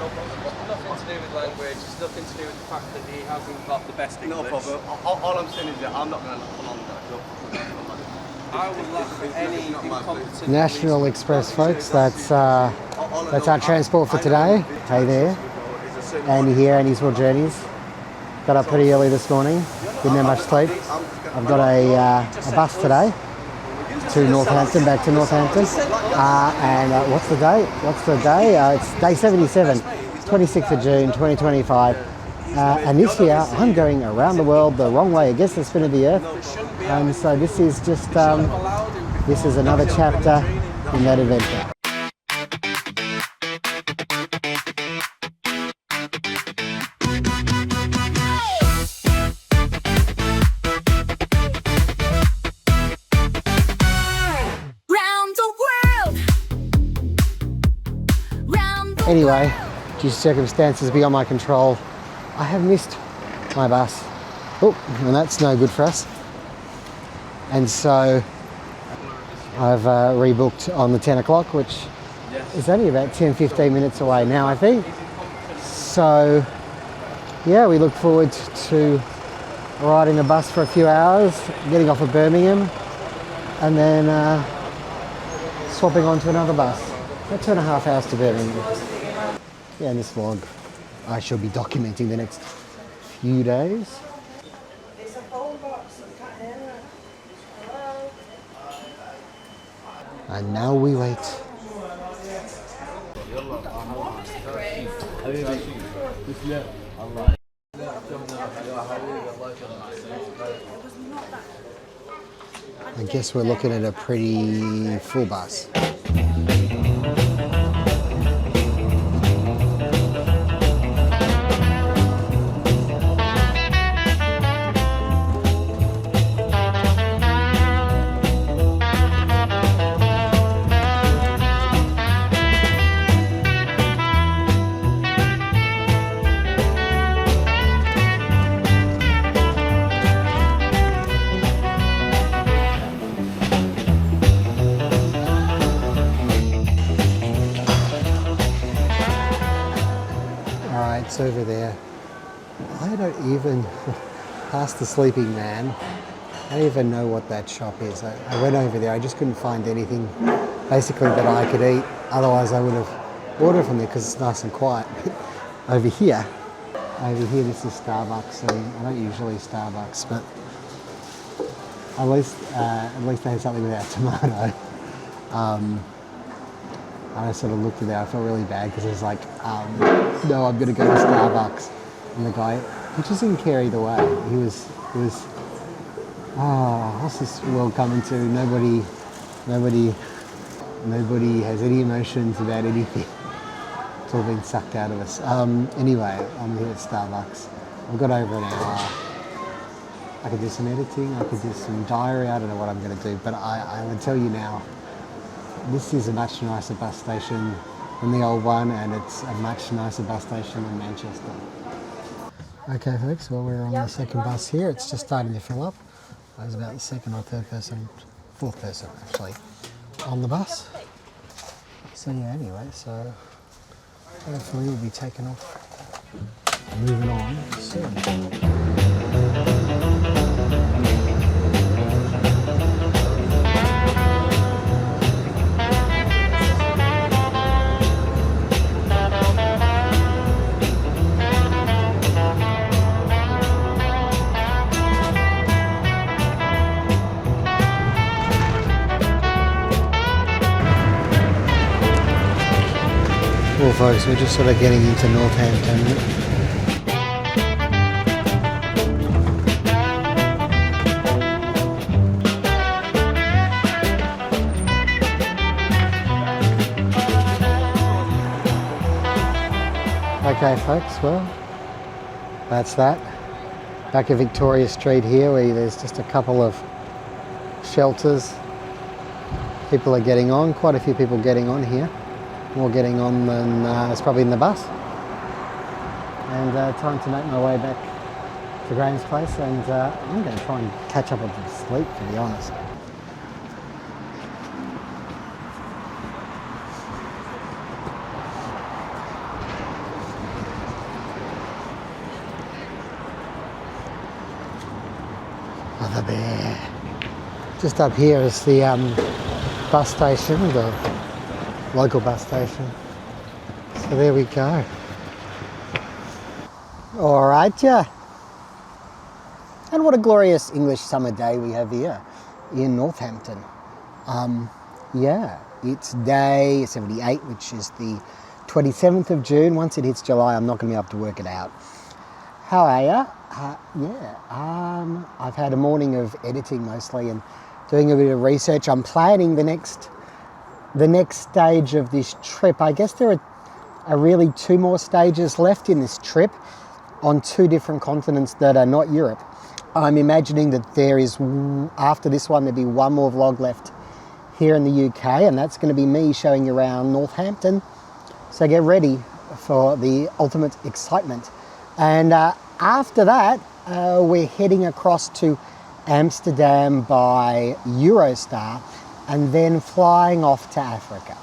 Nothing to do with language, it's nothing to do with the fact that he hasn't got the best English. No problem. All I'm saying is that I'm not going to pull on that. I would laugh at any incompetent... National Express, folks, that's our transport for today. Hey there. Andy here, Andy's World Journeys. Got up pretty early this morning, didn't have much sleep. I've got a bus today to Northampton, back to Northampton. And what's the date? It's day 77, 26th of June, 2025. And this year, I'm going around the world the wrong way, against the spin of the earth. And so this is just, this is another chapter in that adventure. Anyway, due to circumstances beyond my control, I have missed my bus. Oh, and that's no good for us. And so I've rebooked on the 10 o'clock, which is only about 10-15 minutes away now, I think. So yeah, we look forward to riding the bus for a few hours, getting off at Birmingham, and then swapping on to another bus. About 2.5 hours to Birmingham. Yeah, in this vlog, I shall be documenting the next few days. It's a whole box of Cat Lea. Hello? And now we wait. I guess we're looking at a pretty full bus. It's over there. I don't even, past the Sleeping Man, I don't even know what that shop is. I went over there, I just couldn't find anything basically that I could eat. Otherwise I would have ordered from there because it's nice and quiet. Over here, this is Starbucks, and I don't usually Starbucks, but at least they had something without tomato. I sort of looked at it, I felt really bad because I was like, no, I'm going to go to Starbucks. And the guy, he just didn't care either way. He was, what's this world coming to? Nobody has any emotions about anything. It's all been sucked out of us. Anyway, I'm here at Starbucks. I've got over an hour. I could do some editing, I could do some diary, I don't know what I'm going to do, but I will tell you now, this is a much nicer bus station than the old one, and it's a much nicer bus station than Manchester. Okay folks, well we're on the second bus here. It's just starting to fill up. I was about the second or third person, fourth person actually, on the bus. So yeah, anyway, so hopefully we'll be taking off, moving on soon. Well folks, we're just sort of getting into Northampton. Okay folks, well, that's that. Back at Victoria Street here, where there's just a couple of shelters. People are getting on, quite a few people getting on here. More getting on than it's probably in the bus. And time to make my way back to Graham's place, and I'm going to try and catch up on some sleep, to be honest. the bear. Just up here is the bus station, the local bus station. So there we go. All right, yeah. And what a glorious English summer day we have here in Northampton. Yeah, it's day 78, which is the 27th of June. Once it hits July, I'm not going to be able to work it out. How are you? I've had a morning of editing mostly and doing a bit of research. I'm planning the next stage of this trip. I guess there are really 2 more stages left in this trip on 2 different continents that are not Europe. I'm imagining that there is, after this one, there'll be 1 more vlog left here in the UK, and that's going to be me showing you around Northampton. So get ready for the ultimate excitement. And after that, we're heading across to Amsterdam by Eurostar and then flying off to Africa.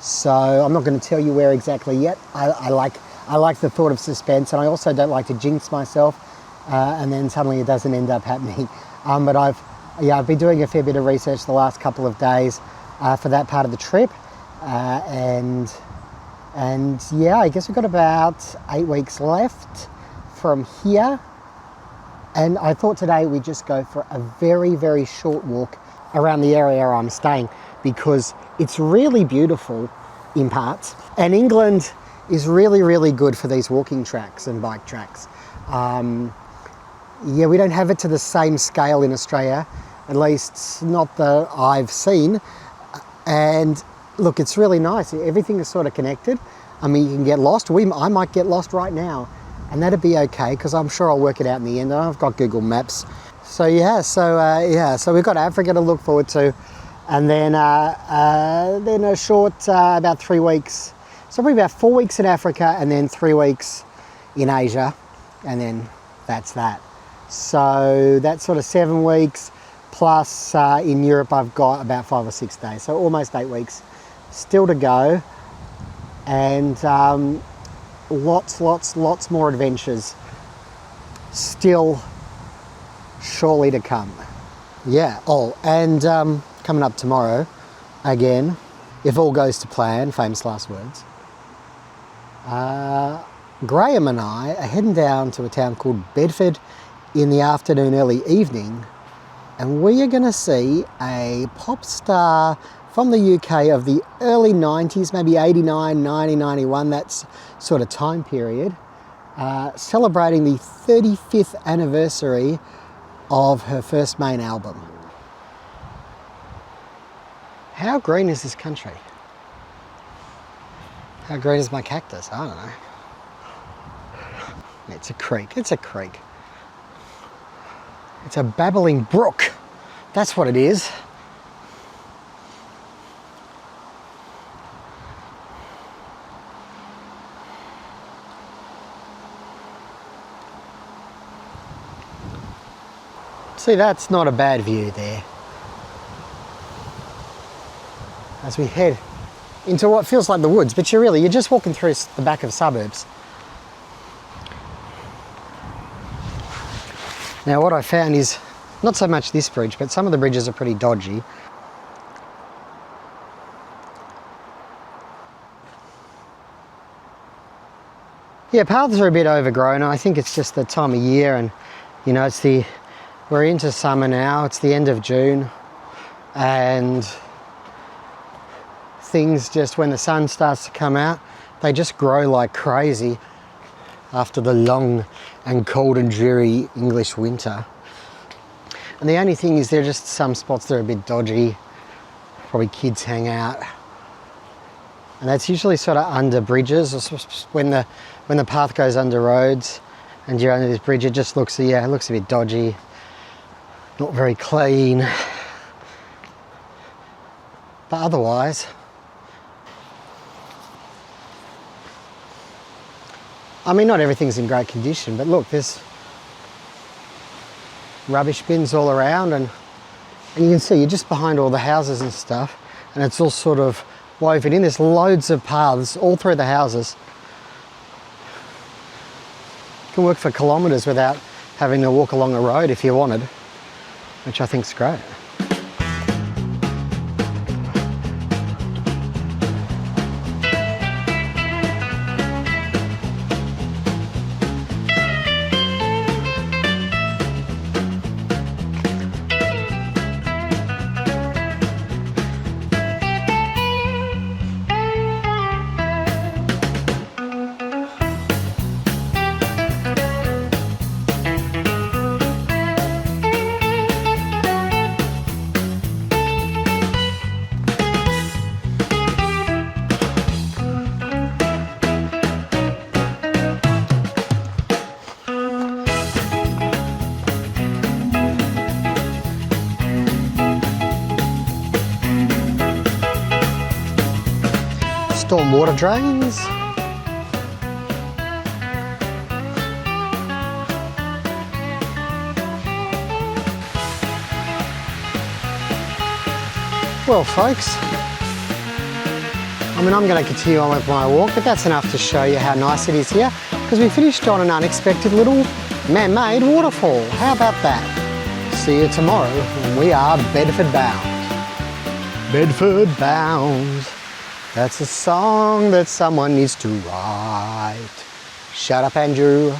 So I'm not going to tell you where exactly yet. I like the thought of suspense, and I also don't like to jinx myself and then suddenly it doesn't end up happening. But I've been doing a fair bit of research the last couple of days for that part of the trip, and yeah, I guess we've got about 8 weeks left from here. And I thought today we'd just go for a very, very short walk around the area I'm staying, because it's really beautiful in parts, and England is really, really good for these walking tracks and bike tracks. Yeah, we don't have it to the same scale in Australia, at least not that I've seen. And look, it's really nice. Everything is sort of connected. I mean, you can get lost. I might get lost right now, and that'd be okay, because I'm sure I'll work it out in the end. I've got Google Maps. So yeah, so we've got Africa to look forward to, and then a short about 3 weeks. So probably about 4 weeks in Africa, and then 3 weeks in Asia, and then that's that. So that's sort of 7 weeks, plus in Europe I've got about 5 or 6 days, so almost 8 weeks still to go, and lots more adventures still surely to come. Yeah, and coming up tomorrow, again, if all goes to plan, famous last words, Graham and I are heading down to a town called Bedford in the afternoon, early evening, and we are going to see a pop star from the UK of the early 90s, maybe 89, 90, 91, that sort of time period, celebrating the 35th anniversary of her first main album. How green is this country? How green is my cactus? I don't know. It's a creek. It's a creek. It's a babbling brook. That's what it is. See, that's not a bad view there. As we head into what feels like the woods, but you're just walking through the back of suburbs. Now what I found is, not so much this bridge, but some of the bridges are pretty dodgy. Yeah, paths are a bit overgrown. I think it's just the time of year, and you know, we're into summer now, it's the end of June, and things just, when the sun starts to come out, they just grow like crazy after the long and cold and dreary English winter. And the only thing is, there are just some spots that are a bit dodgy, probably kids hang out, and that's usually sort of under bridges, when the path goes under roads and you're under this bridge, it just looks, yeah, it looks a bit dodgy, not very clean, but otherwise, I mean, not everything's in great condition, but look, there's rubbish bins all around, and you can see you're just behind all the houses and stuff, and it's all sort of woven in. There's loads of paths all through the houses. You can walk for kilometres without having to walk along a road if you wanted. which I think's great. Storm water drains. Well, folks, I'm going to continue on with my walk, but that's enough to show you how nice it is here, because we finished on an unexpected little man-made waterfall. How about that? See you tomorrow when we are Bedford bound. Bedford bound. That's a song that someone needs to write. Shut up, Andrew.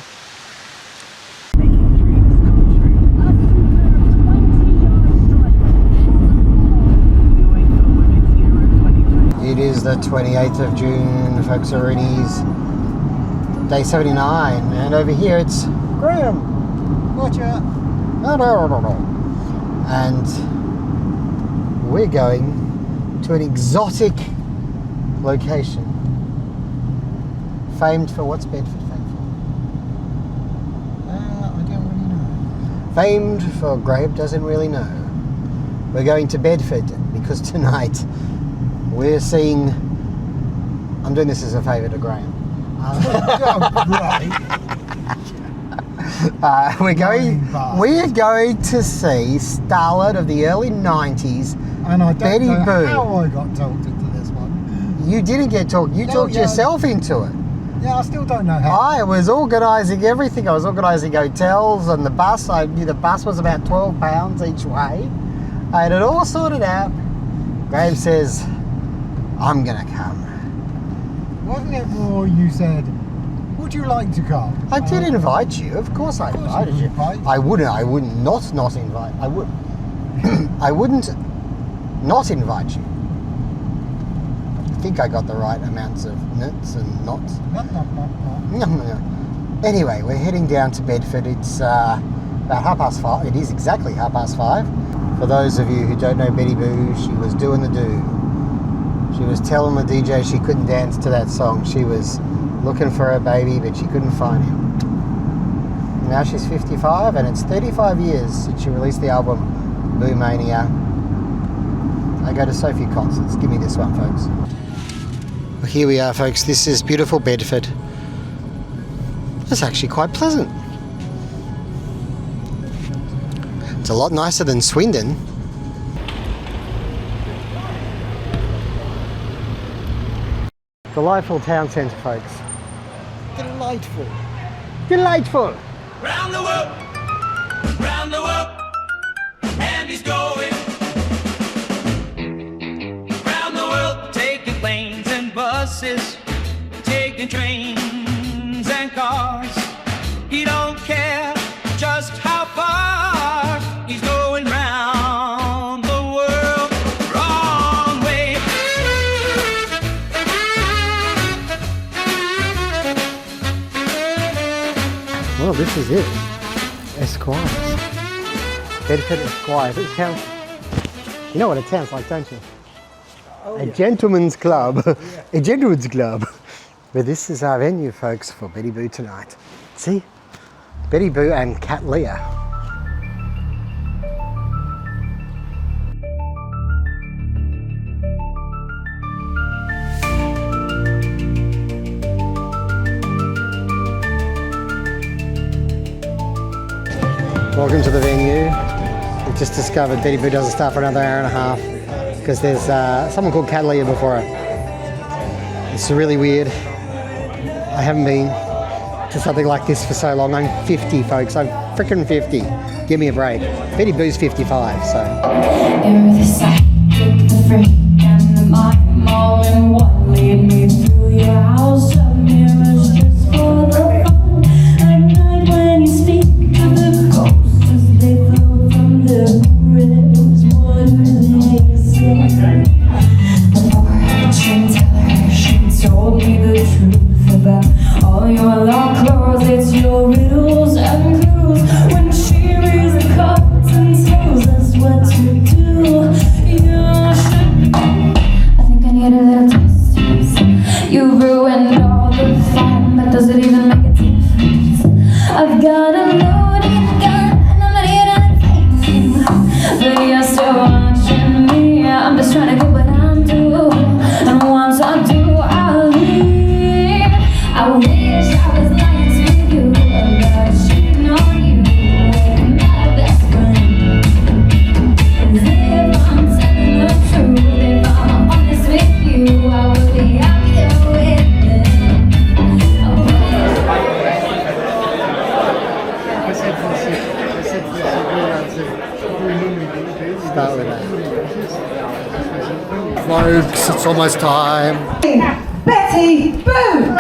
It is the 28th of June, folks, Arenes, day 79, and over here it's Graham. Gotcha. And we're going to an exotic location. Famed for, what's Bedford famed for? I don't really know. Famed for, Graham doesn't really know. We're going to Bedford because tonight we're seeing, I'm doing this as a favour to Graham. We're going to see starlet of the early 90s, and I don't Betty know Boo. how I got talked into this one. You didn't get talked, you talked yourself into it. Yeah, I still don't know how. I was organising everything. I was organising hotels and the bus. I knew the bus was about £12 each way. I had it all sorted out. Graham says, I'm going to come. Wasn't it more you said, would you like to come? I did invite you. Of course I invited you. I wouldn't not invite. I would. I wouldn't not invite you. I think I got the right amounts of nits and knots. Anyway, we're heading down to Bedford. It's about 5:30. It is exactly 5:30. For those of you who don't know Betty Boo, she was doing the do. She was telling the DJ she couldn't dance to that song. She was looking for her baby, but she couldn't find him. Now she's 55, and it's 35 years since she released the album Boomania. I go to so few concerts. Give me this one, folks. Well, here we are, folks. This is beautiful Bedford. It's actually quite pleasant. It's a lot nicer than Swindon. Delightful town centre, folks. Delightful. Delightful. Round the world, and he's going. Round the world, taking planes and buses, taking trains and cars. He don't care just how far, he's going round the world, wrong way. Well, this is it. Esquires. Bedford Esquires. It sounds, you know what it sounds like, don't you? Oh, a gentleman's club. A gentleman's club. But this is our venue, folks, for Betty Boo tonight. See? Betty Boo and Cat Lea. Welcome to the venue. We've just discovered Betty Boo doesn't start for another hour and a half because there's someone called Cat Lea before her. It's really weird. I haven't been to something like this for so long. I'm 50, folks. I'm Frickin' 50. Give me a break. Betty Boo's 55, so. You're the psychic, the freak, and the mime all in one. Lead me through your house of mirrors just for the fun. At night when you speak to the ghosts as they float from the bridge, what do they say? The fortune teller, she told me the truth about all your lost clothes. It's your riddles and clues. When she reads the cards and tells us what to do, you should. I think I need a little taste. You ruined all the fun, but does it even make a difference? I've got a loaded gun and I'm not here to fight, but you're still watching me. I'm just trying to do what I'm doing, and once I do, I'll leave. I wish I was nice with you, but cheating on you, my best friend. 'Cause if I'm telling the truth, if I'm honest with you, I will be happier with them. Start with that. Folks, it's almost time. Betty Boo!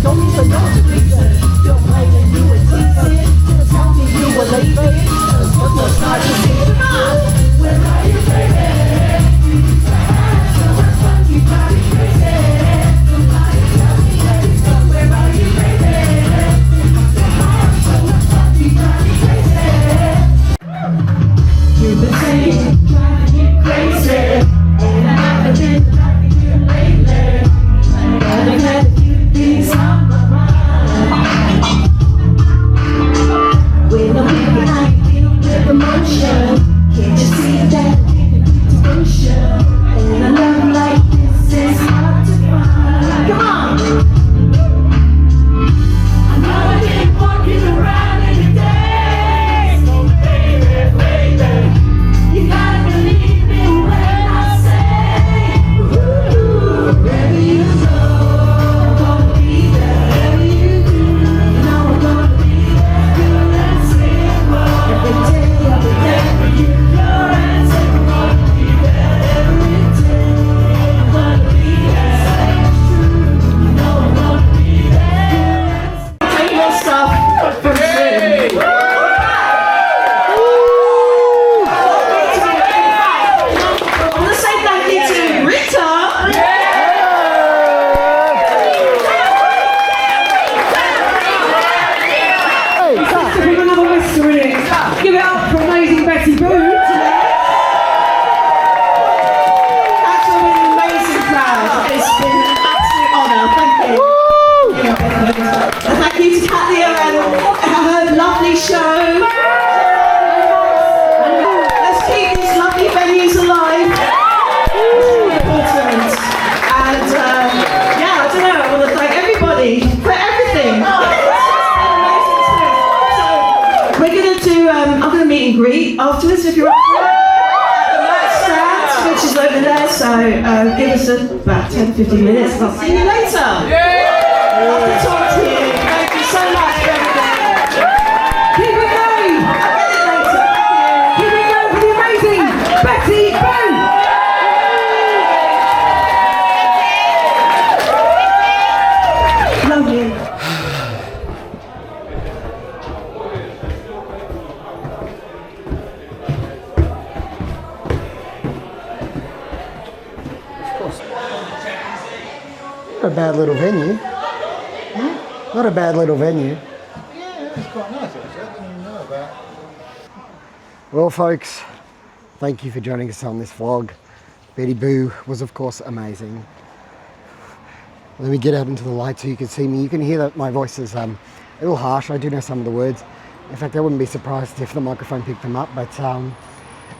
Don't even know show. Let's keep these lovely venues alive. Important. And yeah, I don't know, I want to thank everybody for everything. So we're going to do, I'm going to meet and greet afterwards if you're up for it. At the merch stand, which is over there, so give us about 10-15 minutes and I'll see you later. Love to talk to you. Thank you so much for everything. Keep it going. I'll get it later. Keep it going for the amazing Betty Boo. Love you. Not a bad little venue. Not a bad little venue. Yeah, it's quite nice actually. I didn't even know about. Well, folks, thank you for joining us on this vlog. Betty Boo was, of course, amazing. Let me get out into the light so you can see me. You can hear that my voice is a little harsh. I do know some of the words. In fact, I wouldn't be surprised if the microphone picked them up. But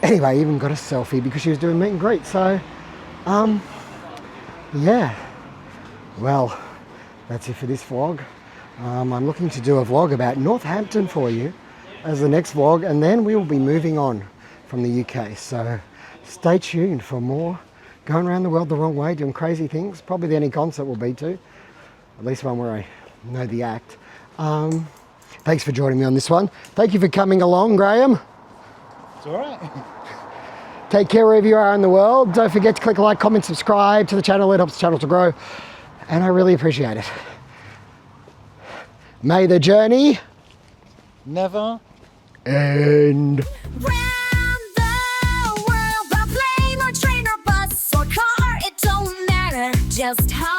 anyway, I even got a selfie because she was doing meet and greet. So, yeah. Well, that's it for this vlog. I'm looking to do a vlog about Northampton for you as the next vlog, and then we will be moving on from the UK. So stay tuned for more going around the world the wrong way, doing crazy things. Probably the only concert we'll be to, at least one where I know the act. Thanks for joining me on this one. Thank you for coming along, Graham. It's all right. Take care wherever you are in the world. Don't forget to click like, comment, subscribe to the channel. It helps the channel to grow, and I really appreciate it. May the journey Never. end. Round the world by plane or train or bus or car, it don't matter just how